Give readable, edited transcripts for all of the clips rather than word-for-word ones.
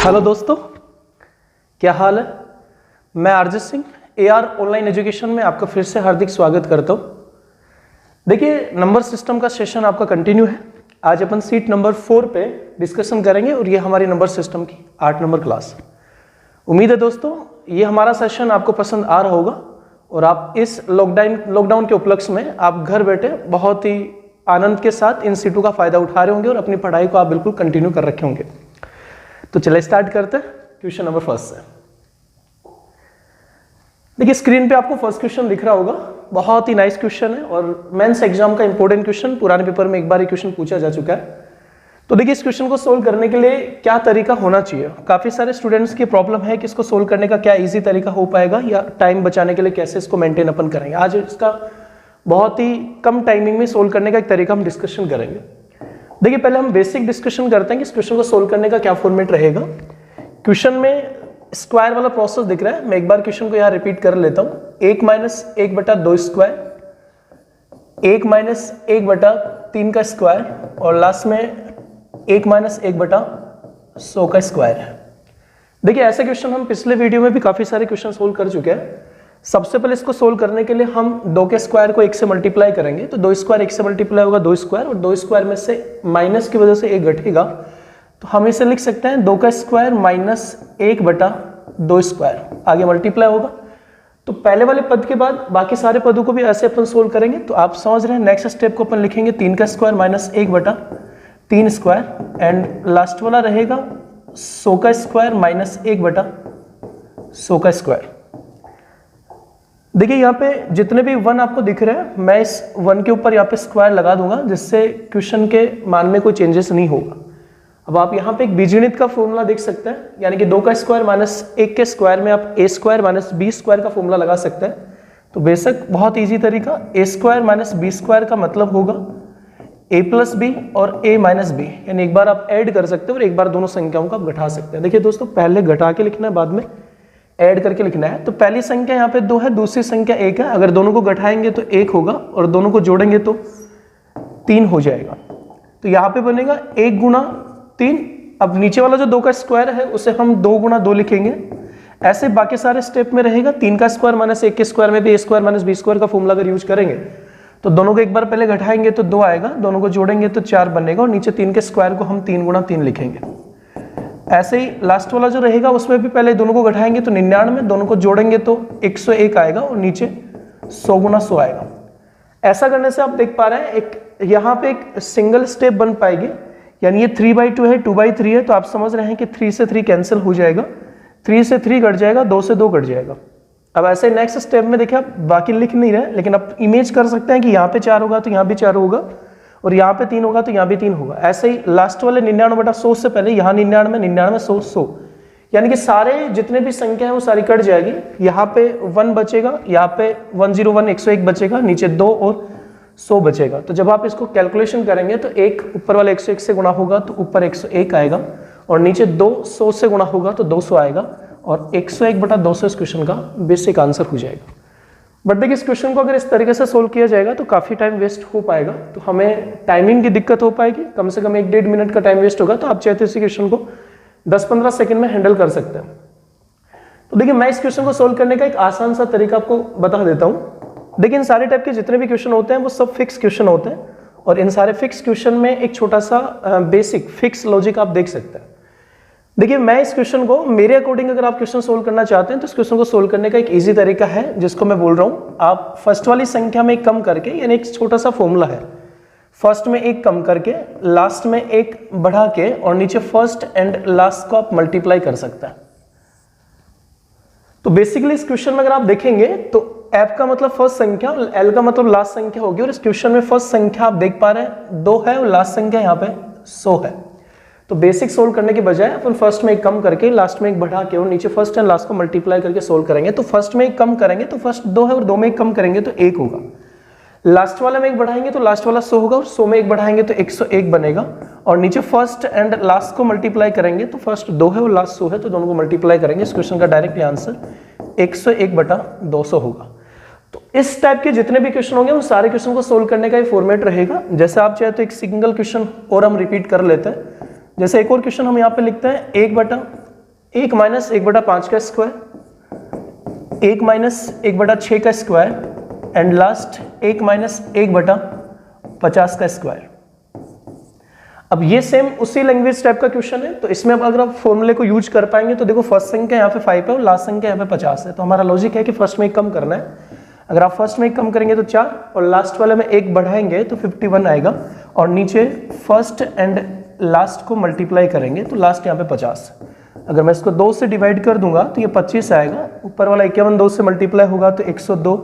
Hello दोस्तों, क्या हाल है। मैं RJ Singh AR online education में आपका फिर से हार्दिक स्वागत करता हूँ। देखिए, नंबर सिस्टम का सेशन आपका कंटिन्यू है। आज अपन सीट नंबर 4 पे डिस्कशन करेंगे और ये हमारी नंबर सिस्टम की 8 नंबर क्लास। उम्मीद है दोस्तों ये हमारा सेशन आपको पसंद आ रहा होगा और आप इस लॉकडाउन के उपलक्ष्य में आप घर बैठे बहुत ही आनंद के साथ इन सीटों का फायदा उठा रहे होंगे और अपनी पढ़ाई को आप बिल्कुल कंटिन्यू कर रखे होंगे। तो चलिए स्टार्ट करते हैं क्वेश्चन नंबर फर्स्ट से। देखिए, स्क्रीन पे आपको फर्स्ट क्वेश्चन दिख रहा होगा। बहुत ही नाइस क्वेश्चन है और मेंस एग्जाम का इंपॉर्टेंट क्वेश्चन, पुराने पेपर में एक बार ये क्वेश्चन पूछा जा चुका है। तो देखिए, इस क्वेश्चन को सोल्व करने के लिए क्या तरीका होना चाहिए। काफी सारे स्टूडेंट्स की प्रॉब्लम है कि इसको सोल्व करने का क्या इजी तरीका हो पाएगा या टाइम बचाने के लिए कैसे इसको मेंटेन अपन करेंगे। आज इसका बहुत ही कम टाइमिंग में सोल्व करने का एक तरीका हम डिस्कशन करेंगे। देखिए, पहले हम बेसिक डिस्कशन करते हैं कि इस क्वेश्चन को सोल्व करने का क्या फॉर्मेट रहेगा। क्वेश्चन में स्क्वायर वाला प्रोसेस दिख रहा है। मैं एक बार क्वेश्चन को यहाँ रिपीट कर लेता हूँ। 1-1/2 स्क्वायर, 1-1/3 का स्क्वायर और लास्ट में 1-1/100 का स्क्वायर है। देखिए, ऐसे क्वेश्चन हम पिछले वीडियो में भी काफी सारे क्वेश्चन सोल्व कर चुके हैं। सबसे पहले इसको सोल्व करने के लिए हम 2 के स्क्वायर को 1 से मल्टीप्लाई करेंगे। तो 2 स्क्वायर 1 से मल्टीप्लाई होगा 2 स्क्वायर और 2 स्क्वायर में से माइनस की वजह से 1 घटेगा। तो हम इसे लिख सकते हैं 2 का स्क्वायर -1/2 स्क्वायर। आगे मल्टीप्लाई होगा। तो पहले वाले पद के बाद बाकी सारे पदों को भी ऐसे अपन सोल्व करेंगे। तो आप समझ रहे हैं, नेक्स्ट स्टेप को अपन लिखेंगे 3 का स्क्वायर -1/3 स्क्वायर एंड लास्ट वाला रहेगा 100 का स्क्वायर -1/100 का स्क्वायर। देखिए, यहाँ पे जितने भी 1 आपको दिख रहे हैं, मैं इस 1 के ऊपर यहाँ पे स्क्वायर लगा दूंगा जिससे क्वेश्चन के मान में कोई चेंजेस नहीं होगा। अब आप यहाँ पे एक बीजगणित का फॉर्मूला देख सकते हैं, यानी कि 2 का स्क्वायर -1 के स्क्वायर में आप a² -b² का फॉर्मूला लगा सकते हैं। तो बेशक बहुत इजी तरीका, a² -b² का मतलब होगा a + b और a - b, यानी एक बार आप ऐड कर सकते हैं और एक बार दोनों संख्याओं को आप घटा सकते हैं। देखिए दोस्तों, पहले घटा के लिखना है, बाद में ऐड करके लिखना है। तो पहली संख्या यहाँ पे 2 है, दूसरी संख्या 1 है। अगर दोनों को घटाएंगे तो 1 होगा और दोनों को जोड़ेंगे तो 3 हो जाएगा। तो यहाँ पे बनेगा 1 × 3। अब नीचे वाला जो 2 का स्क्वायर है उसे हम 2 × 2 लिखेंगे। ऐसे बाकी सारे स्टेप में रहेगा। 3 का स्क्वायर -1 के स्क्वायर में भी a² -b² का फॉर्मूला अगर यूज करेंगे तो दोनों को एक बार पहले घटाएंगे तो 2 आएगा, दोनों को जोड़ेंगे तो 4 बनेगा और नीचे 3 के स्क्वायर को हम 3 × 3 लिखेंगे। ऐसे ही लास्ट वाला जो रहेगा उसमें भी पहले दोनों को घटाएंगे तो 99, दोनों को जोड़ेंगे तो 101 आएगा और नीचे 100 × 100 आएगा। ऐसा करने से आप देख पा रहे हैं एक यहाँ पे एक सिंगल स्टेप बन पाएगी, यानी ये 3/2 है, 2/3 है। तो आप समझ रहे हैं कि 3 से 3 कैंसिल हो जाएगा, 3 से 3 कट जाएगा, 2 से 2 कट जाएगा। अब ऐसे नेक्स्ट स्टेप में देखिए, आप बाकी लिख नहीं रहे लेकिन आप इमेज कर सकते हैं कि यहाँ पे 4 होगा तो यहाँ भी 4 होगा और यहाँ पे 3 होगा तो यहाँ भी 3 होगा। ऐसे ही लास्ट वाले 99/100 से पहले यहाँ 99, 99, 100, 100, यानी कि सारे जितने भी संख्या है वो सारी कट जाएगी। यहाँ पे 1 बचेगा, यहाँ पे 101 101 बचेगा, नीचे 2 और 100 बचेगा। तो जब आप इसको कैलकुलेशन करेंगे तो 1 ऊपर वाले 101 से गुणा होगा तो ऊपर 101 आएगा और नीचे 2 100 से गुणा होगा तो 200 आएगा और 101/200 इस क्वेश्चन का बेसिक आंसर हो जाएगा। बट देखिए, इस क्वेश्चन को अगर इस तरीके से सोल्व किया जाएगा तो काफी टाइम वेस्ट हो पाएगा, तो हमें टाइमिंग की दिक्कत हो पाएगी। कम से कम 1-1.5 मिनट का टाइम वेस्ट होगा। तो आप चाहते इस क्वेश्चन को 10-15 सेकंड में हैंडल कर सकते हैं। तो देखिए, मैं इस क्वेश्चन को सोल्व करने का एक आसान सा तरीका आपको बता देता हूँ। देखिए, इन सारे टाइप के जितने भी क्वेश्चन होते हैं वो सब फिक्स क्वेश्चन होते हैं और इन सारे फिक्स क्वेश्चन में एक छोटा सा बेसिक फिक्स लॉजिक आप देख सकते हैं। देखिए, मैं इस क्वेश्चन को मेरे अकॉर्डिंग अगर आप क्वेश्चन सोल्व करना चाहते हैं तो इस क्वेश्चन को सोल्व करने का एक इजी तरीका है जिसको मैं बोल रहा हूँ। आप फर्स्ट वाली संख्या में एक कम करके, यानी एक छोटा सा फॉर्मूला है, फर्स्ट में एक कम करके लास्ट में एक बढ़ा के और नीचे फर्स्ट एंड लास्ट को आप मल्टीप्लाई कर सकते हैं। तो बेसिकली इस क्वेश्चन में अगर आप देखेंगे तो एफ का मतलब फर्स्ट संख्या, एल का मतलब लास्ट संख्या होगी और इस क्वेश्चन में फर्स्ट संख्या आप देख पा रहे हैं 2 है और लास्ट संख्या यहाँ पे 100 है। तो बेसिक सोल्व करने के बजाय अपन फर्स्ट में एक कम करके लास्ट में एक बढ़ा के और नीचे फर्स्ट एंड लास्ट को मल्टीप्लाई करके सोल्व करेंगे। तो फर्स्ट में एक कम करेंगे तो फर्स्ट 2 है और 2 में एक कम करेंगे तो 1 होगा। लास्ट वाले में एक बढ़ाएंगे तो लास्ट वाला 100 होगा और 100 में एक बढ़ाएंगे तो 101 बनेगा और नीचे फर्स्ट एंड लास्ट को मल्टीप्लाई करेंगे तो फर्स्ट 2 है और लास्ट 100 है तो दोनों को मल्टीप्लाई करेंगे। इस क्वेश्चन का डायरेक्टली आंसर 101/200 होगा। तो इस टाइप के जितने भी क्वेश्चन होंगे उन सारे क्वेश्चन को सोल्व करने का ये फॉर्मेट रहेगा। जैसे आप चाहे तो एक सिंगल क्वेश्चन और हम रिपीट कर लेते हैं। जैसे एक और क्वेश्चन हम यहाँ पे लिखते हैं 1 माइनस 1/5 का स्क्वायर, 1 माइनस 1/6 का स्क्वायर एंड लास्ट 1 माइनस 1/50 का स्क्वायर। अब ये सेम उसी लैंग्वेज टाइप का क्वेश्चन है, तो इसमें अब अगर आप फॉर्मूले को यूज कर पाएंगे तो देखो फर्स्ट संख्या यहाँ पे 5 है और लास्ट संख्या यहाँ पे 50 है, तो हमारा लॉजिक है कि फर्स्ट में एक कम करना है। अगर आप फर्स्ट में एक कम करेंगे तो 4 और लास्ट वाले में एक बढ़ाएंगे तो 51 आएगा और नीचे फर्स्ट एंड लास्ट को मल्टीप्लाई करेंगे तो लास्ट यहाँ पे 50। अगर मैं इसको 2 से डिवाइड कर दूंगा तो ये 25 आएगा, ऊपर वाला 51 2 से मल्टीप्लाई होगा तो 102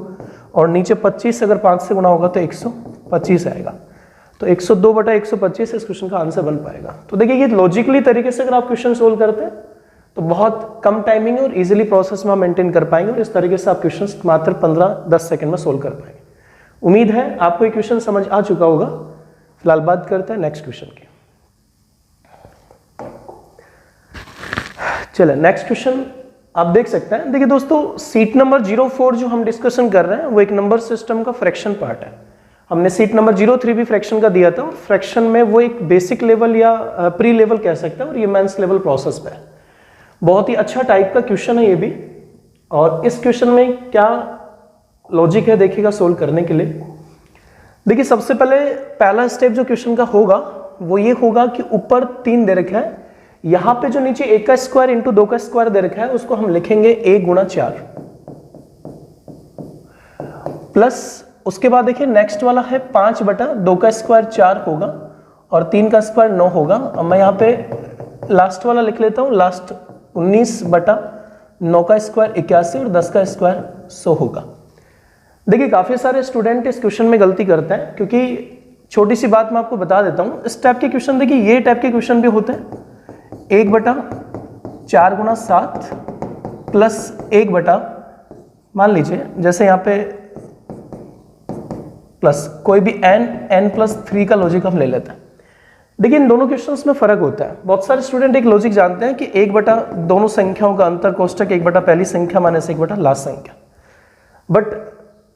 और नीचे 25 अगर 5 से गुना होगा तो 125 आएगा। तो 102/125 इस क्वेश्चन का आंसर बन पाएगा। तो देखिए ये लॉजिकली तरीके से अगर आप क्वेश्चन सोल्व करते हैं तो बहुत कम टाइमिंग और इजीली प्रोसेस में आप मेंटेन कर पाएंगे और इस तरीके से आप क्वेश्चन मात्र 15-10 सेकंड में सोल्व कर पाएंगे। उम्मीद है आपको ये क्वेश्चन समझ आ चुका होगा। फिलहाल बात करते हैं नेक्स्ट क्वेश्चन की। चलिए नेक्स्ट क्वेश्चन आप देख सकते हैं। देखिए दोस्तों, सीट नंबर 04 जो हम डिस्कशन कर रहे हैं वो एक नंबर सिस्टम का फ्रैक्शन पार्ट है। हमने सीट नंबर 03 भी फ्रैक्शन का दिया था और फ्रैक्शन में वो एक बेसिक लेवल या प्री लेवल कह सकते हैं और ये मेंस लेवल प्रोसेस पे है। बहुत ही अच्छा टाइप का क्वेश्चन है ये भी। और इस क्वेश्चन में क्या लॉजिक है देखिएगा सोल्व करने के लिए। देखिए सबसे पहले पहला स्टेप जो क्वेश्चन का होगा वो ये होगा कि ऊपर 3 दे रखा है, यहां पे जो नीचे 1 का स्क्वायर इंटू 2 का स्क्वायर दे रखा है उसको हम लिखेंगे 1 गुणा 4 प्लस उसके बाद देखिए नेक्स्ट वाला है 5/2 का स्क्वायर 4 होगा और 3 का स्क्वायर 9 होगा। अब मैं यहाँ पे लास्ट वाला लिख लेता हूँ, लास्ट 19/9 का स्क्वायर 81 और 10 का स्क्वायर 100 होगा। देखिए काफी सारे स्टूडेंट इस क्वेश्चन में गलती करते हैं, क्योंकि छोटी सी बात मैं आपको बता देता हूँ। इस टाइप के क्वेश्चन देखिए ये टाइप के क्वेश्चन भी होते हैं 1/4 गुणा 7 प्लस 1 मान लीजिए जैसे यहाँ पे प्लस कोई भी n+3 का लॉजिक हम ले लेते हैं। देखिए इन दोनों क्वेश्चंस में फर्क होता है। बहुत सारे स्टूडेंट एक लॉजिक जानते हैं कि 1 दोनों संख्याओं का अंतर कोष्टक 1 पहली संख्या माइनस 1 लास्ट संख्या। बट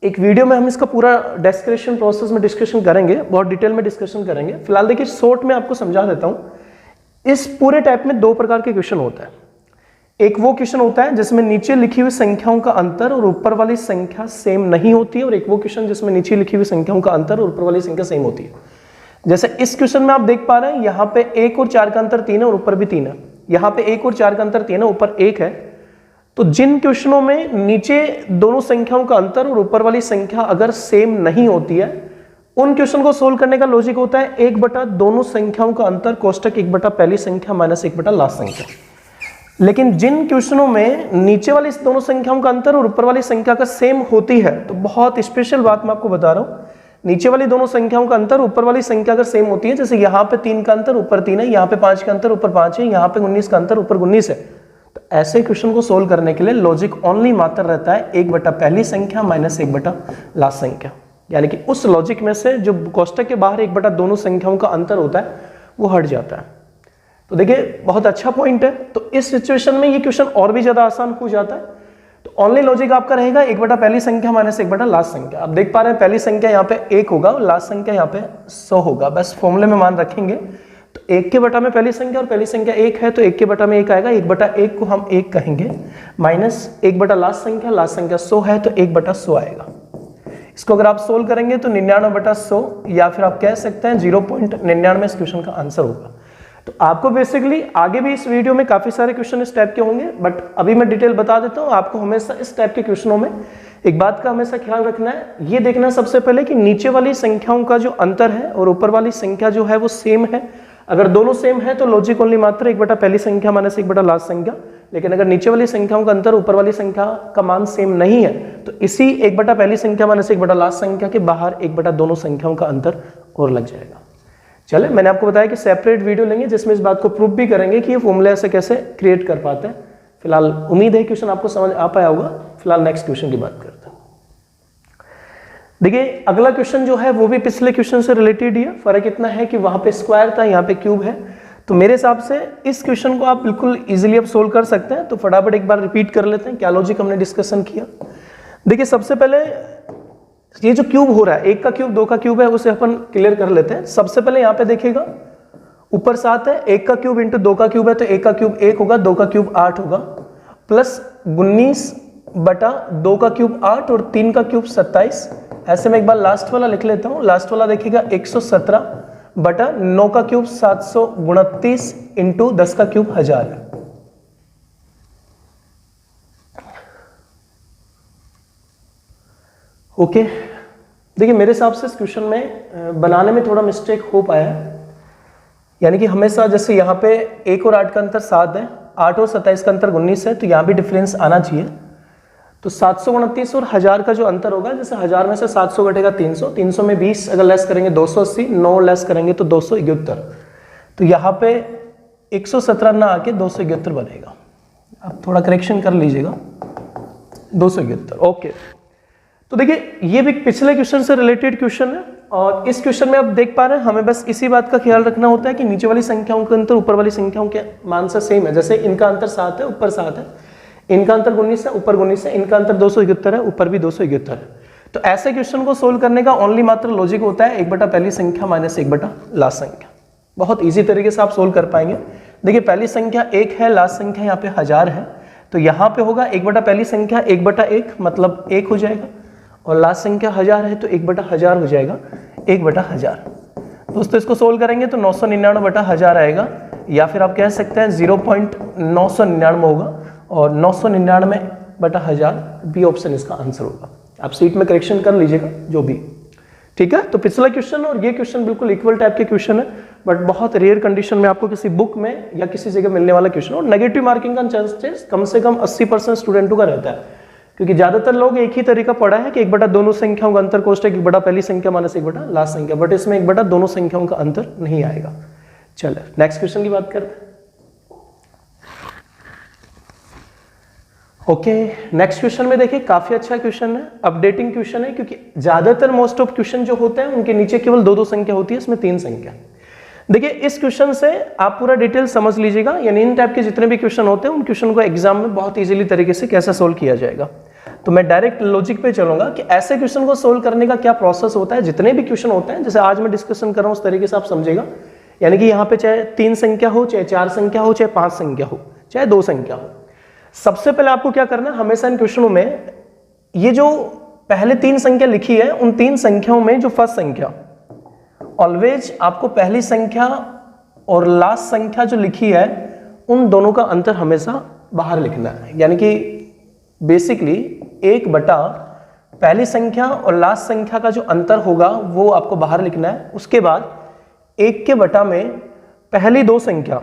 एक वीडियो में हम इसका पूरा डिस्कशन प्रोसेस में डिस्कशन करेंगे, बहुत डिटेल में डिस्कशन करेंगे। फिलहाल देखिए शॉर्ट में आपको समझा देता हूँ। इस पूरे टाइप में 2 प्रकार के क्वेश्चन होता है। एक वो क्वेश्चन होता है जिसमें नीचे लिखी हुई संख्याओं का अंतर और ऊपर वाली संख्या सेम नहीं होती है, और एक वो क्वेश्चन जिसमें नीचे लिखी हुई संख्याओं का अंतर और ऊपर वाली संख्या सेम होती है। जैसे इस क्वेश्चन में आप देख पा रहे हैं यहाँ पे 1 और 4 का अंतर 3 है और ऊपर भी 3 है, यहाँ पे 1 और 4 का अंतर 3 है, ऊपर 1 है। तो जिन क्वेश्चनों में नीचे दोनों संख्याओं का अंतर और ऊपर वाली संख्या अगर सेम नहीं होती है, उन क्वेश्चन को सोल्व करने का लॉजिक होता है 1 दोनों संख्याओं का अंतर कोष्टक 1 पहली संख्या माइनस 1 लास्ट संख्या। लेकिन जिन क्वेश्चनों में नीचे वाली दोनों संख्याओं का अंतर और ऊपर वाली संख्या का सेम होती है, तो बहुत स्पेशल बात मैं आपको बता रहा हूं, नीचे वाली दोनों संख्याओं का अंतर ऊपर वाली संख्या अगर सेम होती है, जैसे यहाँ पे 3 का अंतर ऊपर 3 है, यहाँ पे 5 का अंतर ऊपर 5 है, यहाँ पे 19 का अंतर ऊपर 19 है, तो ऐसे क्वेश्चन को सोल्व करने के लिए लॉजिक ओनली मात्र रहता है 1 पहली संख्या माइनस 1 लास्ट संख्या। यानी कि उस लॉजिक में से जो कोष्टक के बाहर 1 दोनों संख्याओं का अंतर होता है वो हट जाता है। तो देखिए बहुत अच्छा पॉइंट है। तो इस सिचुएशन में ये क्वेश्चन और भी ज्यादा आसान हो जाता है। तो ओनली लॉजिक आपका रहेगा 1 पहली संख्या माइनस 1 लास्ट संख्या। आप देख पा रहे हैं पहली संख्या यहाँ पे 1 होगा और लास्ट संख्या यहाँ पे 100 होगा। बस फॉर्मूले में मान रखेंगे तो 1 के बटा में पहली संख्या और पहली संख्या 1 है, तो 1 के बटा में 1 आएगा, 1/1 को हम 1 कहेंगे, माइनस 1 लास्ट संख्या 100 है तो 1/100 आएगा। इसको अगर आप सोल्व करेंगे तो 99/100 या फिर आप कह सकते हैं 0.99 इस क्वेश्चन का आंसर होगा। तो आपको बेसिकली आगे भी इस वीडियो में काफी सारे क्वेश्चन इस टाइप के होंगे, बट अभी मैं डिटेल बता देता हूं। आपको हमेशा इस टाइप के क्वेश्चनों में एक बात का हमेशा ख्याल रखना है, ये देखना सबसे पहले कि नीचे वाली संख्याओं का जो अंतर है और ऊपर वाली संख्या जो है वो सेम है। अगर दोनों सेम है तो लॉजिक ओनली मात्र 1 पहली संख्या माइनस 1 लास्ट संख्या। लेकिन अगर नीचे वाली संख्याओं का अंतर ऊपर वाली संख्या का मान सेम नहीं है तो इसी 1 पहली संख्या माइनस 1 लास्ट संख्या के बाहर 1 दोनों संख्याओं का अंतर और लग जाएगा। चले, मैंने आपको बताया कि सेपरेट वीडियो लेंगे जिसमें इस बात को प्रूव भी करेंगे कि ये फॉर्मूला ऐसे कैसे क्रिएट कर पाते हैं। फिलहाल उम्मीद है क्वेश्चन आपको समझ आ पाया होगा। फिलहाल नेक्स्ट क्वेश्चन की बात करते हैं। देखिए अगला क्वेश्चन जो है वो भी पिछले क्वेश्चन से रिलेटेड ही है। फर्क इतना है कि वहां पे स्क्वायर था, यहाँ पे क्यूब है। तो मेरे हिसाब से इस क्वेश्चन को आप बिल्कुल इजीली अब सोल्व कर सकते हैं। तो फटाफट एक बार रिपीट कर लेते हैं क्या लॉजिक हमने डिस्कशन किया। देखिए सबसे पहले ये जो क्यूब हो रहा है, 1 का क्यूब 2 का क्यूब है, उसे अपन क्लियर कर लेते हैं। सबसे पहले यहाँ पे देखिएगा ऊपर 7 है, 1 का क्यूब इंटू 2 का क्यूब है तो 1 का क्यूब 1 होगा, 2 का क्यूब 8 होगा, प्लस 19 बटा 2 का क्यूब 8 और 3 का क्यूब 27। ऐसे में एक बार लास्ट वाला लिख लेता हूँ, लास्ट वाला देखिएगा 117 बटा 9 का क्यूब 729 इंटू 10 का क्यूब 1000 है। ओके देखिए मेरे हिसाब से इस क्वेश्चन में बनाने में थोड़ा मिस्टेक हो पाया है, यानी कि हमेशा जैसे यहाँ पे 1 और 8 का अंतर 7 है, 8 और 27 का अंतर 19 है, तो यहाँ भी डिफरेंस आना चाहिए। तो 729 और 1000 का जो अंतर होगा, जैसे 1000 में से 700 घटेगा 300, 300 में 20 अगर लेस करेंगे 280, 9 लेस करेंगे तो 271, तो यहाँ पे 117 ना आके 271 बनेगा। आप थोड़ा करेक्शन कर लीजिएगा, 271। ओके तो देखिए ये भी पिछले क्वेश्चन से रिलेटेड क्वेश्चन है, और इस क्वेश्चन में आप देख पा रहे हैं हमें बस इसी बात का ख्याल रखना होता है कि नीचे वाली संख्याओं का अंतर ऊपर वाली संख्याओं के मान से सेम है। जैसे इनका अंतर 7 है, ऊपर 7 है, इनका अंतर 19 है, ऊपर 19 है, इनका अंतर 271 है, ऊपर भी 271 है। तो ऐसे क्वेश्चन को सोल्व करने का ओनली मात्र लॉजिक होता है 1 बटा पहली संख्या माइनस 1 बटा लास्ट संख्या। बहुत ईजी तरीके से आप सोल्व कर पाएंगे। देखिए पहली संख्या 1 है, लास्ट संख्या यहाँ पे 1000 है, तो यहाँ पे होगा 1 बटा पहली संख्या 1 बटा 1 मतलब 1 हो जाएगा, और लास्ट संख्या 1000 है तो 1 बटा 1000 हो जाएगा, 1 बटा 1000। दोस्तों इसको सोल्व करेंगे तो 999 बटा 1000 आएगा, या फिर आप कह सकते हैं 0.999 होगा, और 999 बटा 1000 बी ऑप्शन इसका आंसर होगा। आप सीट में करेक्शन कर लीजिएगा जो भी, ठीक है। तो पिछला क्वेश्चन और ये क्वेश्चन बिल्कुल इक्वल टाइप के क्वेश्चन है, बट बहुत रेयर कंडीशन में आपको किसी बुक में या किसी जगह मिलने वाला क्वेश्चन, और नेगेटिव मार्किंग का चांसेस कम से कम 80% स्टूडेंटों का रहता है, क्योंकि ज्यादातर लोग एक ही तरीका पढ़ा है कि 1 बटा दोनों संख्याओं का अंतर कोष्टक 1 बटा पहली संख्या माइनस 1 बटा लास्ट संख्या, बट इसमें 1 बटा दोनों संख्याओं का अंतर नहीं आएगा। चलो नेक्स्ट क्वेश्चन की बात करते हैं। ओके नेक्स्ट क्वेश्चन में देखिए काफी अच्छा क्वेश्चन है, अपडेटिंग क्वेश्चन है, क्योंकि ज्यादातर मोस्ट ऑफ क्वेश्चन जो होते हैं उनके नीचे केवल 2-2 संख्या होती है, इसमें 3 संख्या। देखिए इस क्वेश्चन से आप पूरा डिटेल समझ लीजिएगा, यानी इन टाइप के जितने भी क्वेश्चन होते हैं उन क्वेश्चन को एग्जाम में बहुत इजीली तरीके से कैसे सोल्व किया जाएगा। तो मैं डायरेक्ट लॉजिक पे चलूंगा कि ऐसे क्वेश्चन को सोल्व करने का क्या प्रोसेस होता है। जितने भी क्वेश्चन होते हैं जैसे आज मैं डिस्कशन कर रहा हूं उस तरीके से आप समझेगा, यानी कि यहाँ पे चाहे 3 संख्या हो, चाहे 4 संख्या हो, चाहे 5 संख्या हो, चाहे 2 संख्या हो, सबसे पहले आपको क्या करना है, हमेशा इन क्वेश्चनों में ये जो पहले 3 संख्या लिखी है उन 3 संख्याओं में जो फर्स्ट संख्या, ऑलवेज आपको पहली संख्या और लास्ट संख्या जो लिखी है उन दोनों का अंतर हमेशा बाहर लिखना है। यानी कि बेसिकली 1 बटा पहली संख्या और लास्ट संख्या का जो अंतर होगा वो आपको बाहर लिखना है। उसके बाद 1 के बटा में पहली 2 संख्या,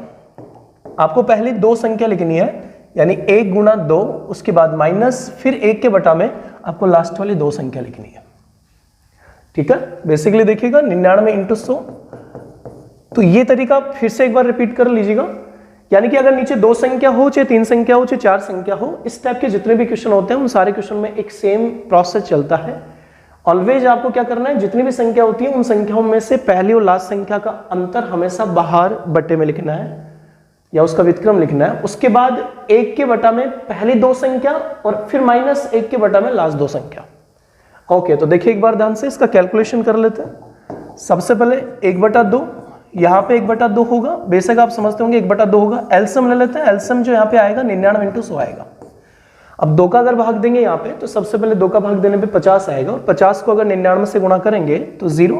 आपको पहली 2 संख्या लिखनी है, यानी 1 गुणा 2, उसके बाद माइनस, फिर 1 के बटा में आपको लास्ट वाली 2 संख्या लिखनी है। ठीक है, बेसिकली देखिएगा 99 इंटू 100। तो ये तरीका फिर से एक बार रिपीट कर लीजिएगा, यानी कि अगर नीचे 2 संख्या हो, चाहे 3 संख्या हो, चाहे 4 संख्या हो, इस टाइप के जितने भी क्वेश्चन होते हैं उन सारे क्वेश्चन में एक सेम प्रोसेस चलता है। ऑलवेज आपको क्या करना है, जितनी भी संख्या होती है उन संख्याओं में से पहली और लास्ट संख्या का अंतर हमेशा बाहर बट्टे में लिखना है या उसका व्युत्क्रम लिखना है। उसके बाद 1 के बटा में पहली 2 संख्या और फिर माइनस 1 के बटा में लास्ट 2 संख्या। ओके, तो देखिए एक बार ध्यान से इसका कैलकुलेशन कर लेते हैं। सबसे पहले 1 बटा 2, यहाँ पे 1 बटा 2 होगा, बेशक आप समझते होंगे 1 बटा 2 होगा। एलसीएम ले लेते हैं, एलसीएम जो यहाँ पे आएगा 99 इंटू 100 आएगा। अब 2 का अगर भाग देंगे यहाँ पे तो सबसे पहले 2 का भाग देने पे 50 आएगा, और 50 को अगर 99 से गुणा करेंगे तो 0,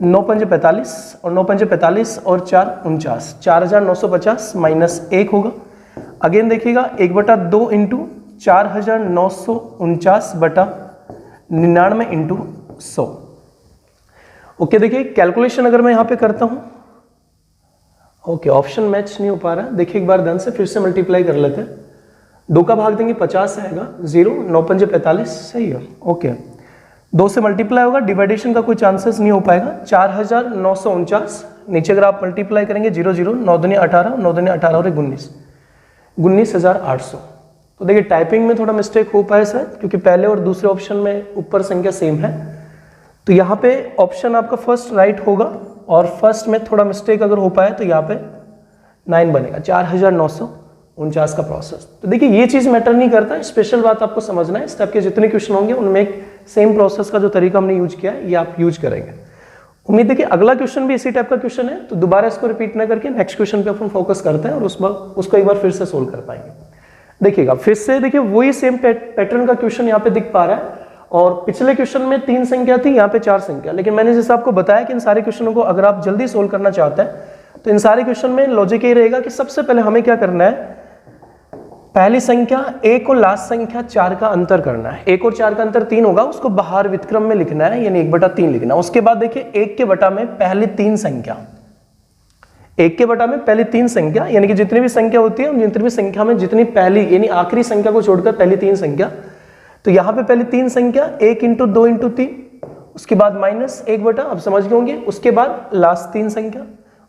9 पंजे 45 और 9 पंजे 45 और 4 49, 4950 माइनस 1 होगा। अगेन देखिएगा 1 बटा 2 इंटू 4949 बटा 99 इंटू 100। ओके, देखिए कैलकुलेशन अगर मैं यहाँ पे करता हूँ, ओके ऑप्शन मैच नहीं हो पा रहा है, देखिए एक बार ध्यान से फिर से मल्टीप्लाई कर लेते हैं। 2 का भाग देंगे 50 आएगा, 0, 9 पंजे 45, सही है। ओके, 2 से मल्टीप्लाई होगा, डिवाइडेशन का कोई चांसेस नहीं हो पाएगा। 4949, नीचे अगर आप मल्टीप्लाई करेंगे 0 0, 9 दूनी 18, 9 दूनी 18 और 19, 19,800। तो देखिए टाइपिंग में थोड़ा मिस्टेक हो पाया सर, क्योंकि पहले और दूसरे ऑप्शन में ऊपर संख्या सेम है। तो यहाँ पे ऑप्शन आपका फर्स्ट राइट होगा, और फर्स्ट में थोड़ा मिस्टेक अगर हो पाए तो यहाँ पे 9 बनेगा, 4949 का प्रोसेस। तो देखिए ये चीज मैटर नहीं करता, स्पेशल बात आपको समझना है। इस टाइप के जितने क्वेश्चन होंगे उनमें एक सेम प्रोसेस का जो तरीका हमने यूज किया है ये आप यूज करेंगे। उम्मीद है कि अगला क्वेश्चन भी इसी टाइप का क्वेश्चन है, तो दोबारा इसको रिपीट ना करके नेक्स्ट क्वेश्चन पे अपन फोकस करते हैं और उसको एक बार फिर से सोल्व कर पाएंगे। देखिएगा फिर से, देखिए वही सेम पैटर्न का क्वेश्चन यहाँ पे दिख पा रहा है, और पिछले क्वेश्चन में 3 संख्या थी, यहाँ पे 4 संख्या। लेकिन मैंने जैसे आपको बताया कि इन सारे क्वेश्चनों को अगर आप जल्दी सोल्व करना चाहते हैं तो इन सारे क्वेश्चन में लॉजिक ये रहेगा कि सबसे पहले हमें क्या करना है, पहली संख्या 1 और लास्ट संख्या 4 का अंतर करना है। 1 और 4 का अंतर 3 होगा, उसको बाहर व्युत्क्रम में लिखना है, यानी 1/3 लिखना है। उसके बाद देखिए 1 के बटा में पहली 3 संख्या, 1 के बटा में पहली 3 संख्या, यानी कि जितनी भी संख्या होती है जितनी भी संख्या में जितनी पहली यानी आखिरी संख्या को छोड़कर पहली 3 संख्या, तो यहाँ पे पहली 3 संख्या 1 × 2 × 3, उसके बाद -1 अब समझ गए होंगे, उसके बाद लास्ट 3 संख्या,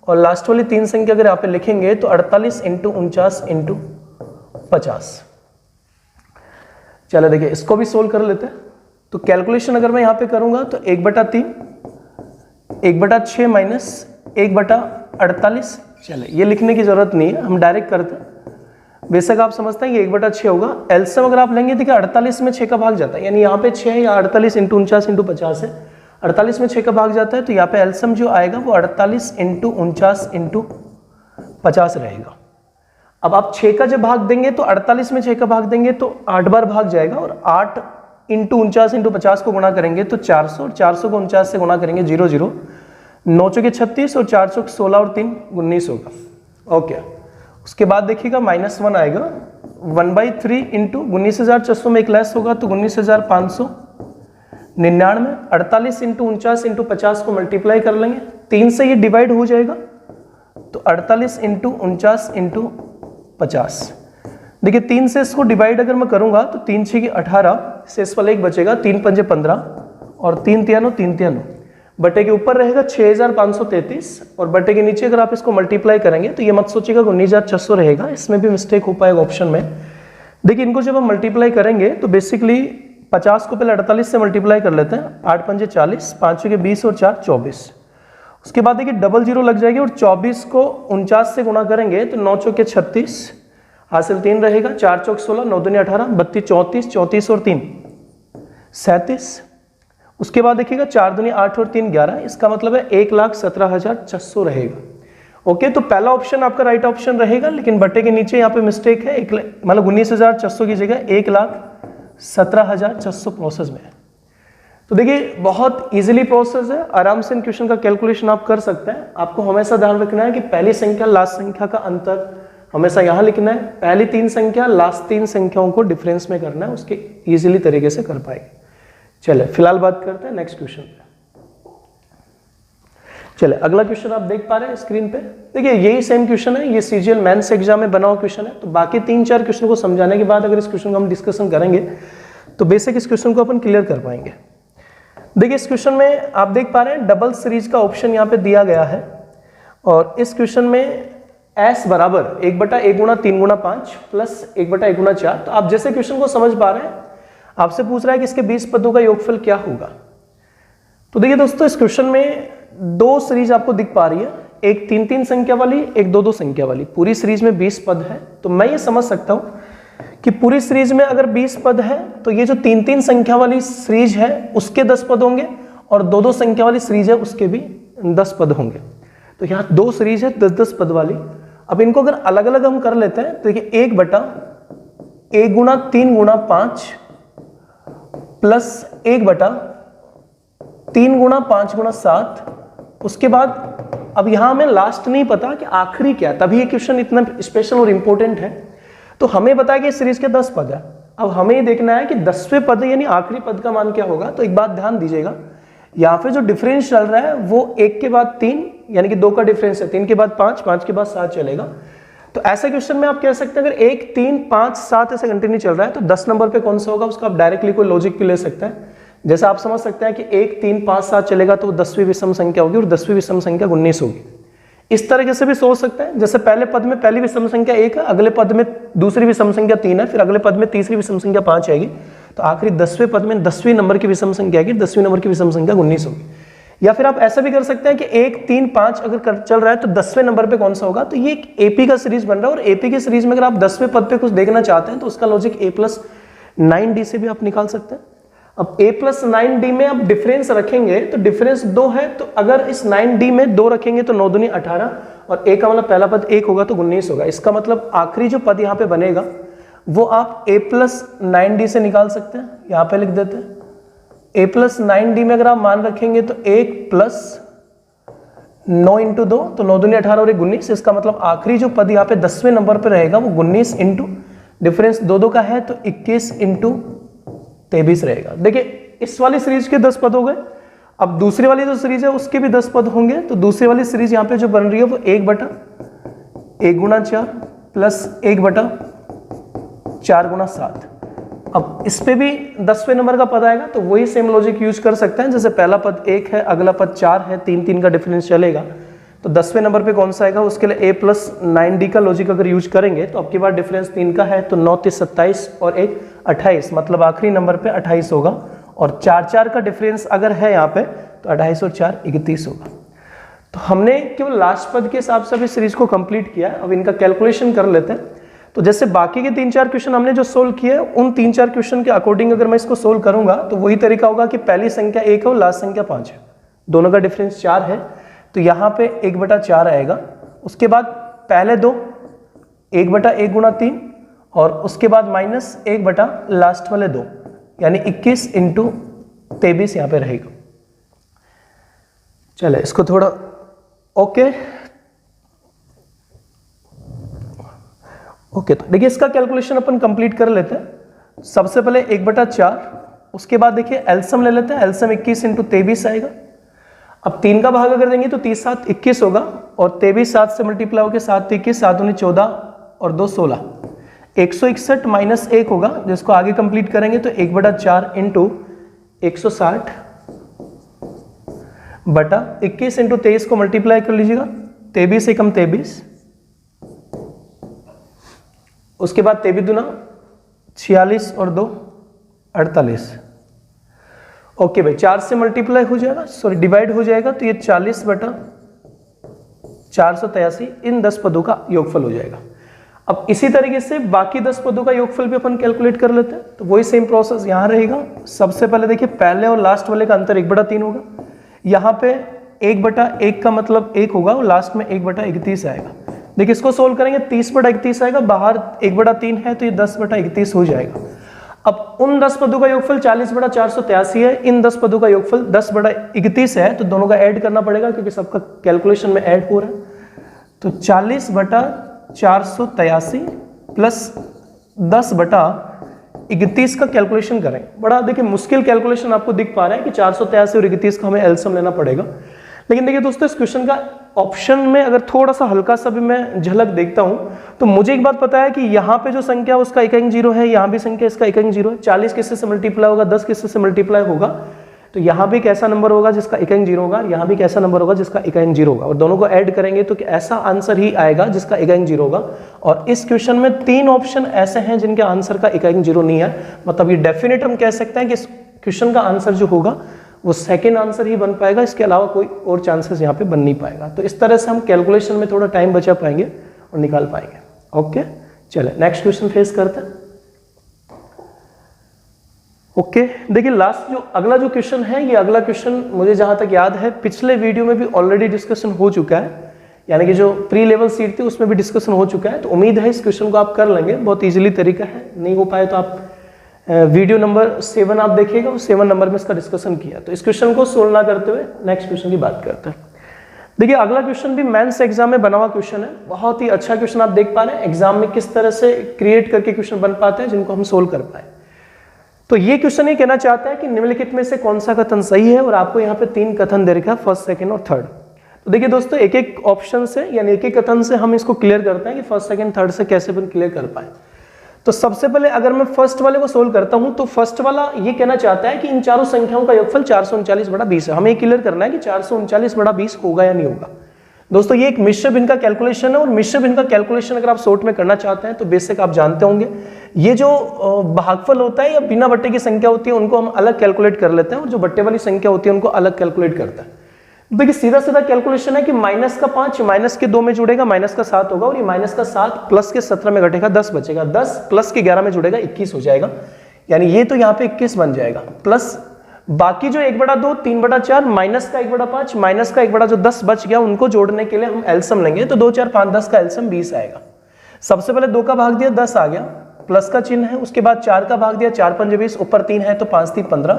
और लास्ट वाली 3 संख्या अगर यहाँ पे लिखेंगे तो 48 × 49 × 50। चलो देखिए इसको भी सोल्व कर लेते हैं। तो कैलकुलेशन अगर मैं यहाँ पे करूंगा तो 1/3 1/6 - 1/48। चले ये लिखने की जरूरत नहीं है, हम डायरेक्ट करते हैं। बेशक आप समझते हैं कि 1/6 होगा। एलसीएम अगर आप लेंगे देखिए 48 में 6 का भाग जाता है, यानी यहाँ पे 6 या 48 × 49 × 50 है, 48 में 6 का भाग जाता है, तो यहाँ पे एलसीएम जो आएगा वो 48 × 49 × 50 रहेगा। अब आप 6 का जब भाग देंगे तो 48 में 6 का भाग देंगे तो 8 बार भाग जाएगा, और 8 × 49 × 50 को गुणा करेंगे तो 400, और 400 को 49 से गुणा करेंगे 0 0, 9 चौके 36 और 4 चौके 16 और 3 19 होगा। ओके, उसके बाद देखिएगा -1 आएगा, 1/3 × 19,400 में एक लेस होगा तो 19,599, 48 × 49 × 50 को मल्टीप्लाई कर लेंगे, 3 से ये डिवाइड हो जाएगा तो 48 × 49 × 50। देखिए 3 से इसको डिवाइड अगर मैं करूंगा तो 3 6 18, शेष वाला 1 बचेगा, 3 5 15 और 3 3 3 3 बटे के ऊपर रहेगा 6533, और बटे के नीचे अगर आप इसको मल्टीप्लाई करेंगे तो ये मत सोचिएगा 19,600 रहेगा, इसमें भी मिस्टेक हो पाएगा ऑप्शन में। देखिए इनको जब हम मल्टीप्लाई करेंगे तो बेसिकली 50 को पहले 48 से मल्टीप्लाई कर लेते हैं, 8 5 40, 5 20 और 4 24। उसके बाद देखिए डबल 0 लग जाएगी, और 24 को 49 से गुणा करेंगे तो 9 चौके 36, हासिल 3 रहेगा, 4 चौक 16, 9 दूनी 18, 32 34, 34 और 3 37। उसके बाद देखिएगा 4 दूनी 8 और 3 11, इसका मतलब है 1,17,600 रहेगा। ओके, तो पहला ऑप्शन आपका राइट ऑप्शन रहेगा, लेकिन बटे के नीचे यहाँ पे मिस्टेक है, मतलब 19,600 की जगह 1,17,600 प्रोसेस में है। तो देखिए बहुत इजीली प्रोसेस है, आराम से इन क्वेश्चन का कैलकुलेशन आप कर सकते हैं। आपको हमेशा ध्यान रखना है कि पहली संख्या लास्ट संख्या का अंतर हमेशा यहाँ लिखना है, पहली 3 संख्या लास्ट 3 संख्याओं को डिफरेंस में करना है, उसके इजीली तरीके से कर पाएंगे। चले फिलहाल बात करते हैं नेक्स्ट क्वेश्चन पे। चले अगला क्वेश्चन आप देख पा रहे हैं स्क्रीन पे। देखिए यही सेम क्वेश्चन है, ये सीजीएल मेंस एग्जाम में बना हुआ क्वेश्चन है। तो बाकी 3-4 क्वेश्चन को समझाने के बाद अगर इस क्वेश्चन को हम डिस्कशन करेंगे तो बेसिक इस क्वेश्चन को अपन क्लियर कर पाएंगे। देखिए इस क्वेश्चन में आप देख पा रहे हैं डबल सीरीज का ऑप्शन यहाँ पे दिया गया है, और इस क्वेश्चन में s बराबर 1/1 × 3 × 5 प्लस 1/1 × 4। तो आप जैसे क्वेश्चन को समझ पा रहे हैं, आपसे पूछ रहा है कि इसके 20 पदों का योगफल क्या होगा। तो देखिए दोस्तों इस क्वेश्चन में 2 सीरीज आपको दिख पा रही है, एक 3-3 संख्या वाली, एक 2-2 संख्या वाली। पूरी सीरीज में 20 पद है, तो मैं ये समझ सकता हूं कि पूरी सीरीज में अगर 20 पद है तो ये जो 3-3 संख्या वाली सीरीज है उसके 10 पद होंगे, और 2-2 संख्या वाली सीरीज है उसके भी 10 पद होंगे। तो यहाँ 2 सीरीज है 10-10 पद वाली। अब इनको अगर अलग अलग हम कर लेते हैं तो देखिए 1/1 × 3 × 5 प्लस 1/3 × 5 × 7। उसके बाद अब यहां हमें लास्ट नहीं पता कि आखिरी क्या है, तभी ये क्वेश्चन इतना स्पेशल और इंपॉर्टेंट है। तो हमें पता है कि इस सीरीज के 10 पद है, अब हमें ये देखना है कि 10वें पद यानी आखिरी पद का मान क्या होगा। तो एक बात ध्यान दीजिएगा, यहाँ पे जो डिफरेंस चल रहा है वो 1 के बाद 3 यानी कि 2 का डिफरेंस है, 3 के बाद 5, 5 के बाद 7 चलेगा। तो ऐसे क्वेश्चन में आप कह सकते हैं अगर 1 3 5 7 ऐसे कंटिन्यू चल रहा है तो 10 नंबर पे कौन सा होगा, उसका आप डायरेक्टली कोई लॉजिक भी ले सकते हैं। जैसे आप समझ सकते हैं कि 1 3 5 7 चलेगा तो 10वीं विषम संख्या होगी, और 10वीं विषम संख्या 19 होगी। इस तरीके से भी सोच सकते हैं, जैसे पहले पद में पहली विषम संख्या 1 है, अगले पद में दूसरी विषम संख्या 3 है, फिर अगले पद में तीसरी विषम संख्या 5 आएगी, तो आखिरी 10वें पद में 10वीं नंबर की विषम संख्या आएगी, 10वीं नंबर की विषम संख्या 19 होगी। या फिर आप ऐसा भी कर सकते हैं कि 1 3 5 अगर चल रहा है तो 10वें नंबर पे कौन सा होगा। तो ये एक एपी का सीरीज बन रहा है, और एपी की सीरीज में अगर आप 10वें पद पे कुछ देखना चाहते हैं तो उसका लॉजिक a + 9d से भी आप निकाल सकते हैं। अब a प्लस 9d में आप डिफरेंस रखेंगे तो डिफरेंस 2 है, तो अगर इस 9d में 2 रखेंगे तो 9 दूनी 18 और a का मतलब पहला पद 1 होगा तो 19 होगा। इसका मतलब आखिरी जो पद यहाँ पे बनेगा वो आप a प्लस 9d से निकाल सकते हैं। यहाँ पे लिख देते हैं a प्लस 9d में अगर आप मान रखेंगे तो 1 प्लस 9 इंटू 2 तो 9 दूनी 18 और 1 19। इसका मतलब आखिरी जो पद यहाँ पे 10वें नंबर पे रहेगा वो 19 इंटू डिफरेंस 2 का है तो 21 इंटू 23 रहेगा। देखिए इस वाली सीरीज के 10 पद हो गए। अब दूसरी वाली जो सीरीज है उसके भी 10 पद होंगे, तो दूसरी वाली सीरीज यहाँ पे जो बन रही है वो 1 बटा 1 गुणा 4 प्लस 1 बटा 4 गुणा 7। अब इस पे भी 10वें नंबर का पद आएगा तो वही सेम लॉजिक यूज कर सकते हैं। जैसे पहला पद 1 है, अगला पद 4 है, 3 का डिफरेंस चलेगा, तो 10वें नंबर पे कौन सा आएगा, उसके लिए a प्लस 9d का लॉजिक अगर यूज करेंगे तो आपके पास डिफरेंस 3 का है तो 9 3 27 और 1 28, मतलब आखिरी नंबर पे 28 होगा। और 4 का डिफरेंस अगर है यहाँ पे तो 28 और 4 31 होगा। तो हमने केवल लास्ट पद के हिसाब से अभी सीरीज को कंप्लीट किया है। अब इनका कैलकुलेशन कर लेते हैं। तो जैसे बाकी के 3-4 क्वेश्चन हमने जो सोल्व किए उन 3-4 क्वेश्चन के अकॉर्डिंग अगर मैं इसको सोल्व करूंगा तो वही तरीका होगा कि पहली संख्या 1 है और लास्ट संख्या 5 है, दोनों का डिफरेंस 4 है, तो यहाँ पे 1 बटा 4 आएगा। उसके बाद पहले 2 1 बटा 1 गुणा 3 और उसके बाद माइनस 1 बटा लास्ट वाले 2 यानी 21 इंटू 23 यहाँ पे रहेगा। चले इसको थोड़ा ओके तो देखिए इसका कैलकुलेशन अपन कंप्लीट कर लेते हैं। सबसे पहले 1 बटा 4, उसके बाद देखिए एलसीएम ले लेते हैं। एलसीएम 21 इंटू 23 आएगा। अब 3 का भाग अगर देंगे तो 30 7 21 होगा और 23 7 से मल्टीप्लाई होकर 7 21 7 19 14 और 2 16, 161 माइनस 1 होगा, जिसको आगे कंप्लीट करेंगे तो 1 बटा 4 इंटू 160 बटा 21 इंटू 23 को मल्टीप्लाई कर लीजिएगा, 23 एकम 23, उसके बाद 23 दूना 46 और 2 48। ओके भाई 4 से मल्टीप्लाई हो जाएगा, सॉरी डिवाइड हो जाएगा, तो ये 40 बटा 483 इन 10 पदों का योगफल हो जाएगा। अब इसी तरीके से बाकी 10 पदों का योगफल भी अपन कैलकुलेट कर लेते हैं। तो वही सेम प्रोसेस यहाँ रहेगा। सबसे पहले देखिए पहले और लास्ट वाले का अंतर 1 बटा 3 होगा। यहाँ पे 1 बटा 1 का मतलब 1 होगा और लास्ट में 1 बटा 31 आएगा। देखिए इसको सोल्व करेंगे 30 बटा 31 आएगा, बाहर 1 बटा 3 है तो ये 10 बटा 31 हो जाएगा। अब उन 10 पदों का योगफल 40 बटा 483 है, इन 10 पदों का योगफल 10 बटा 31 है, तो दोनों का ऐड करना पड़ेगा क्योंकि सबका कैलकुलेशन में ऐड हो रहा है। तो 40 बटा 483 प्लस 10 बटा 31 का कैलकुलेशन करें। बड़ा देखिए मुश्किल कैलकुलेशन आपको दिख पा रहा है कि 483 और 31 का हमें एलसीएम लेना पड़ेगा। लेकिन देखिए दोस्तों इस क्वेश्चन का ऑप्शन में अगर थोड़ा सा हल्का सा भी मैं झलक देखता हूं तो मुझे एक बात पता है कि यहाँ पे जो संख्या उसका एक अंक 0 है, यहाँ भी संख्या इसका एक अंक 0 है। 40 किससे से मल्टीप्लाई होगा, 10 किससे से मल्टीप्लाई होगा, तो यहाँ भी एक ऐसा नंबर होगा जिसका एक अंक 0 होगा, यहाँ भी एक ऐसा नंबर होगा जिसका एक अंक 0 होगा, और दोनों को ऐड करेंगे तो ऐसा आंसर ही आएगा जिसका एक अंक 0 होगा। और इस क्वेश्चन में 3 ऑप्शन ऐसे हैं जिनके आंसर का एक अंक 0 नहीं है, मतलब ये डेफिनेट हम कह सकते हैं कि इस क्वेश्चन का आंसर जो होगा वो सेकेंड आंसर ही बन पाएगा, इसके अलावा कोई और चांसेस यहाँ पे बन नहीं पाएगा। तो इस तरह से हम कैलकुलेशन में थोड़ा टाइम बचा पाएंगे और निकाल पाएंगे। ओके चले नेक्स्ट क्वेश्चन फेस करते हैं। ओके देखिए लास्ट जो अगला जो क्वेश्चन है, ये अगला क्वेश्चन मुझे जहां तक याद है पिछले वीडियो में भी ऑलरेडी डिस्कशन हो चुका है, यानी कि जो प्री लेवल सीट थी उसमें भी डिस्कशन हो चुका है। तो उम्मीद है इस क्वेश्चन को आप कर लेंगे, बहुत इजीली तरीका है। नहीं हो पाए तो आप वीडियो नंबर 7 आप देखिएगा, उस 7 नंबर में इसका डिस्कशन किया। तो इस क्वेश्चन को सोल्व ना करते हुए नेक्स्ट क्वेश्चन की बात करते हैं। देखिए अगला क्वेश्चन भी मेंस एग्जाम में बना हुआ क्वेश्चन है, बहुत ही अच्छा क्वेश्चन आप देख पा रहे हैं एग्जाम में किस तरह से क्रिएट करके क्वेश्चन बन पाते हैं जिनको हम सोल्व कर पाए। तो ये क्वेश्चन ये कहना चाहता है कि निम्नलिखित में से कौन सा कथन सही है, और आपको यहाँ पे 3 कथन दे रखा है, फर्स्ट सेकंड और थर्ड। तो देखिए दोस्तों एक एक ऑप्शन से यानी एक एक कथन से हम इसको क्लियर करते हैं कि फर्स्ट सेकंड थर्ड से कैसे अपन क्लियर कर पाए। तो सबसे पहले अगर मैं फर्स्ट वाले को सोल्व करता हूं तो फर्स्ट वाला ये कहना चाहता है कि इन चारों संख्याओं का योगफल 439 बटा 20 है। हमें ये क्लियर करना है कि 439 बटा 20 होगा या नहीं होगा। दोस्तों ये एक मिश्र भिन्न का कैलकुलेशन है, और मिश्र भिन्न का कैलकुलेशन अगर आप शॉर्ट में करना चाहते हैं तो बेसिक आप जानते होंगे, ये जो भागफल होता है या बिना बट्टे की संख्या होती है उनको हम अलग कैलकुलेट कर लेते हैं, और जो बट्टे वाली संख्या होती है उनको अलग कैलकुलेट करते हैं। देखिए सीधा सीधा कैलकुलेशन है कि माइनस का 5 माइनस के 2 में जुड़ेगा, माइनस का 7 होगा, और ये माइनस का 7 प्लस के 17 में घटेगा 10 बचेगा, 10 प्लस के 11 में जुड़ेगा 21 हो जाएगा। यानी ये तो यहाँ पे 21 बन जाएगा, प्लस बाकी जो 1/2, 3/4, माइनस का 1/5, माइनस का 1/10 बच गया, उनको जोड़ने के लिए हम एलसीएम लेंगे, तो 2 4 5 10 का एलसीएम 20 आएगा। सबसे पहले 2 का भाग दिया 10 आ गया, प्लस का चिन्ह है, उसके बाद 4 का भाग दिया 4 5 20, ऊपर 3 है तो 5 3 15,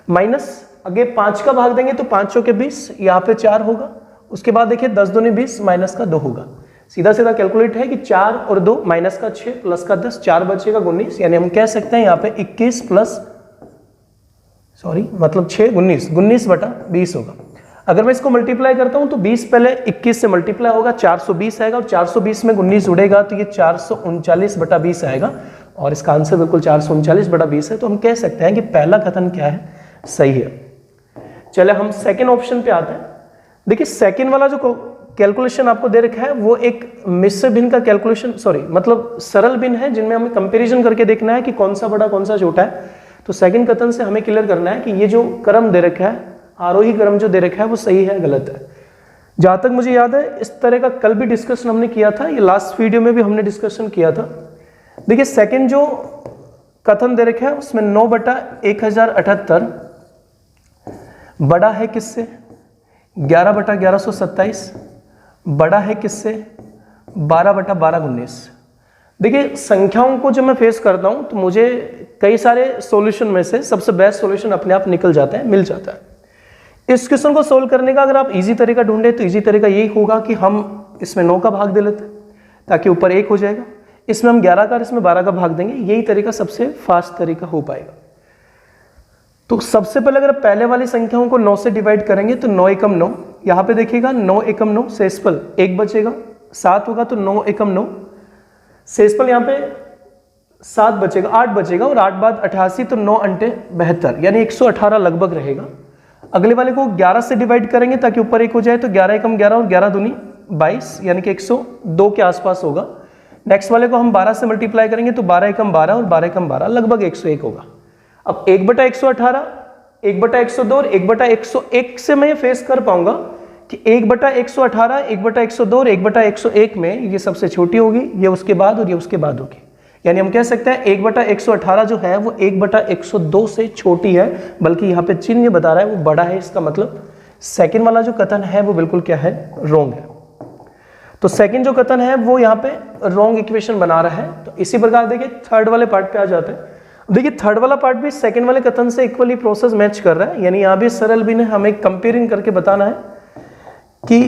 माइनस आगे 5 का भाग देंगे तो 5 चौके 20, यहाँ पे 4 होगा, उसके बाद देखिए 10 दूनी 20, माइनस का 2 होगा। सीधा सीधा कैलकुलेट है कि 4 और 2, माइनस का 6 प्लस का 10, 4 बचेगा 19, यानी हम कह सकते हैं यहाँ पे 21 प्लस मतलब 6 19/20 होगा। अगर मैं इसको मल्टीप्लाई करता हूं तो 20 पहले 21 से मल्टीप्लाई होगा, 420 आएगा, और 420 में 19 जुड़ेगा तो ये 439/20 आएगा, और इसका आंसर बिल्कुल 439/20 है। तो हम कह सकते हैं कि पहला कथन क्या है, सही है। चले हम सेकेंड ऑप्शन पे आते हैं। देखिए सेकेंड वाला जो कैलकुलेशन आपको दे रखा है वो एक मिश्र भिन्न का कैलकुलेशन, मतलब सरल भिन्न है, जिनमें हमें कंपेरिजन करके देखना है कि कौन सा बड़ा कौन सा छोटा है। तो सेकंड कथन से हमें क्लियर करना है कि ये जो क्रम दे रखा है, आरोही क्रम जो दे रखा है वो सही है गलत है। जहां तक मुझे याद है इस तरह का कल भी डिस्कशन हमने किया था, ये लास्ट वीडियो में भी हमने डिस्कशन किया था। देखिए सेकंड जो कथन दे रखा है उसमें 9/1078 बड़ा है किससे, 11/1127 बड़ा है किससे, 12/1219। देखिए संख्याओं को जब मैं फेस करता हूं तो मुझे कई सारे सॉल्यूशन में से सबसे बेस्ट सॉल्यूशन अपने आप निकल जाता है, मिल जाता है। इस क्वेश्चन को सोल्व करने का अगर आप इजी तरीका ढूंढे तो इजी तरीका यही होगा कि हम इसमें 9 का भाग दे लेते हैं ताकि ऊपर 1 हो जाएगा, इसमें हम 11 का और इसमें 12 का भाग देंगे, यही तरीका सबसे फास्ट तरीका हो पाएगा। तो सबसे पहले अगर पहले वाली संख्याओं को 9 से डिवाइड करेंगे तो 9 एकम 9, यहाँ पे देखिएगा 9 एकम 9 शेषफल 1 बचेगा, 7 होगा तो 9 एकम 9, शेषफल यहाँ पे 7 बचेगा, 8 बचेगा, और 8 बाद 88 तो 9 अंटे 72, यानी 118 लगभग रहेगा। अगले वाले को 11 से डिवाइड करेंगे ताकि ऊपर 1 हो जाए, तो 11 एकम 11 और 11 दूनी 22, यानी कि 102 के आसपास होगा। नेक्स्ट वाले को हम 12 से मल्टीप्लाई करेंगे तो 12 एकम 12 और 12 एकम 12 लगभग 101 होगा। अब 1/118, 1/102 और 1/101 से मैं ये फेस कर पाऊंगा कि 1/118, 1/102 और 1/101 में ये सबसे छोटी होगी, ये उसके बाद और ये उसके बाद होगी। यानी हम कह सकते हैं 1/118 जो है वो 1/102 से छोटी है, बल्कि यहाँ पे चिन्ह बता रहा है वो बड़ा है। इसका मतलब सेकंड वाला जो कथन है वो बिल्कुल क्या है, रॉन्ग है। तो सेकंड जो कथन है वो यहाँ पे रॉन्ग इक्वेशन बना रहा है। तो इसी प्रकार देखिए थर्ड वाले पार्ट पे आ जाते हैं। देखिए थर्ड वाला पार्ट भी सेकंड वाले कथन से इक्वली प्रोसेस मैच कर रहा है, यानी यहाँ भी सरल भी हमें कंपेयरिंग करके बताना है कि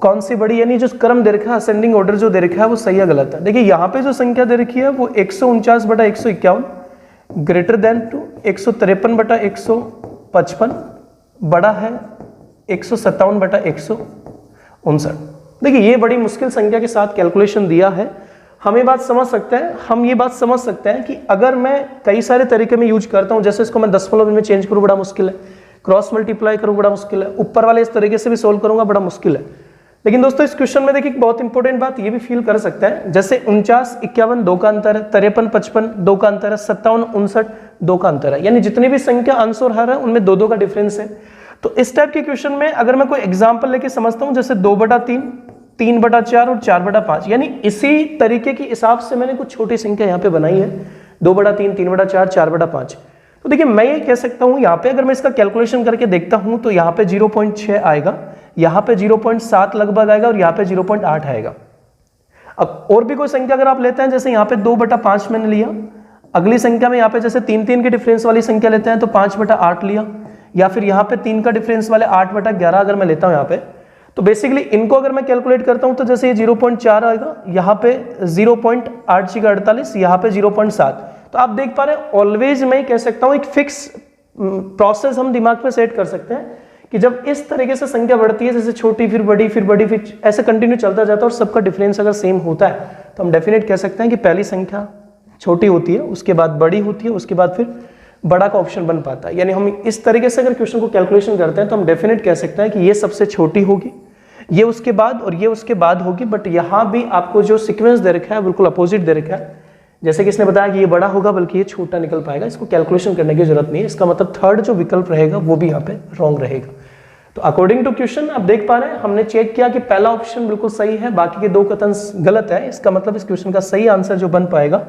कौन सी बड़ी, यानी जो क्रम दे रखा है असेंडिंग ऑर्डर जो दे रखा है वो सही है गलत है। देखिए यहाँ पे जो संख्या दे रखी है वो 149/151 ग्रेटर देन टू 153/155 बड़ा है 157/159। देखिए ये बड़ी मुश्किल संख्या के साथ कैलकुलेशन दिया है। हम ये बात समझ सकते हैं कि अगर मैं कई सारे तरीके में यूज करता हूं, जैसे इसको मैं दशमलव में चेंज करूं बड़ा मुश्किल है, क्रॉस मल्टीप्लाई करूं बड़ा मुश्किल है, ऊपर वाले इस तरीके से भी सोल्व करूंगा बड़ा मुश्किल है। लेकिन दोस्तों इस क्वेश्चन में देखिए बहुत इंपॉर्टेंट बात ये भी फील कर सकते हैं, जैसे 49 51 2 का अंतर है, 53 55 2 का अंतर है, 57 59 2 का अंतर है, यानी जितनी भी संख्या अंश और हर है उनमें 2 का डिफरेंस है। तो इस टाइप के क्वेश्चन में अगर मैं कोई एग्जाम्पल लेके समझता हूं, जैसे 2/3 3/4 और 4/5, यानी इसी तरीके के हिसाब से मैंने कुछ छोटी संख्या यहाँ पे बनाई है 2/3 3/4 4/5। तो देखिए मैं ये कह सकता हूँ यहाँ पे अगर मैं इसका कैलकुलेशन करके देखता हूँ तो यहाँ पे 0.6 आएगा, यहाँ पे 0.7 लगभग आएगा और यहाँ पे 0.8 आएगा। अब और भी कोई संख्या अगर आप लेते हैं, जैसे यहाँ पे 2/5 मैंने लिया, अगली संख्या में यहाँ पे जैसे 3 के डिफरेंस वाली संख्या लेते हैं तो 5/8 लिया, या फिर यहाँ पे 3 का डिफरेंस वाले 8/11 अगर मैं लेता हूँ यहाँ पे, तो बेसिकली इनको अगर मैं कैलकुलेट करता हूँ तो जैसे ये 0.4 आएगा, यहाँ पे 0.8 यहाँ पे 0.7। तो आप देख पा रहे हैं ऑलवेज मैं कह सकता हूँ एक फिक्स प्रोसेस हम दिमाग में सेट कर सकते हैं कि जब इस तरीके से संख्या बढ़ती है, जैसे छोटी फिर बड़ी फिर बड़ी फिर ऐसे कंटिन्यू चलता जाता है और सबका डिफरेंस अगर सेम होता है तो हम डेफिनेट कह सकते हैं कि पहली संख्या छोटी होती है, उसके बाद बड़ी होती है, उसके बाद फिर बड़ा का ऑप्शन बन पाता है। यानी हम इस तरीके से अगर क्वेश्चन को कैलकुलेशन करते हैं तो हम डेफिनेट कह सकते हैं कि ये सबसे छोटी होगी, ये उसके बाद और ये उसके बाद होगी। बट यहाँ भी आपको जो सीक्वेंस दे रखा है बिल्कुल अपोजिट दे रखा है, जैसे कि इसने बताया कि ये बड़ा होगा बल्कि ये छोटा निकल पाएगा, इसको कैलकुलेशन करने की जरूरत नहीं है। इसका मतलब थर्ड जो विकल्प रहेगा वो भी यहाँ पे रॉन्ग रहेगा। तो अकॉर्डिंग टू क्वेश्चन आप देख पा रहे हैं हमने चेक किया कि पहला ऑप्शन बिल्कुल सही है, बाकी के 2 कथन गलत है। इसका मतलब इस क्वेश्चन का सही आंसर जो बन पाएगा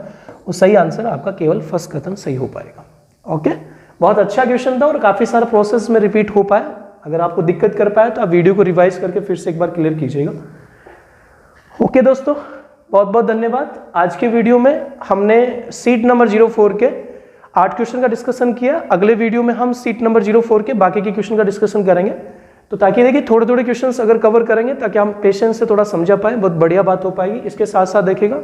वो सही आंसर आपका केवल फर्स्ट कथन सही हो पाएगा। ओके, बहुत अच्छा क्वेश्चन था और काफी सारा प्रोसेस में रिपीट हो पाया। अगर आपको दिक्कत कर पाया तो आप वीडियो को रिवाइज करके फिर से एक बार क्लियर कीजिएगा। ओके दोस्तों, बहुत बहुत धन्यवाद। आज के वीडियो में हमने सीट नंबर 04 के 8 क्वेश्चन का डिस्कशन किया। अगले वीडियो में हम सीट नंबर 04 के बाकी के क्वेश्चन का डिस्कशन करेंगे। तो ताकि देखिए थोड़े थोड़े क्वेश्चंस अगर कवर करेंगे ताकि हम पेशेंस से थोड़ा समझा पाए, बहुत बढ़िया बात हो पाएगी। इसके साथ साथ देखिएगा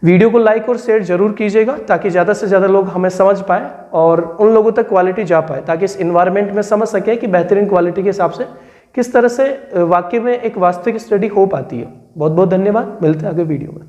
वीडियो को लाइक और शेयर जरूर कीजिएगा ताकि ज़्यादा से ज़्यादा लोग हमें समझ पाए और उन लोगों तक क्वालिटी जा पाए, ताकि इस इन्वायरमेंट में समझ सके कि बेहतरीन क्वालिटी के हिसाब से किस तरह से वाकई में एक वास्तविक स्टडी हो पाती है। बहुत बहुत धन्यवाद, मिलते हैं अगले वीडियो में।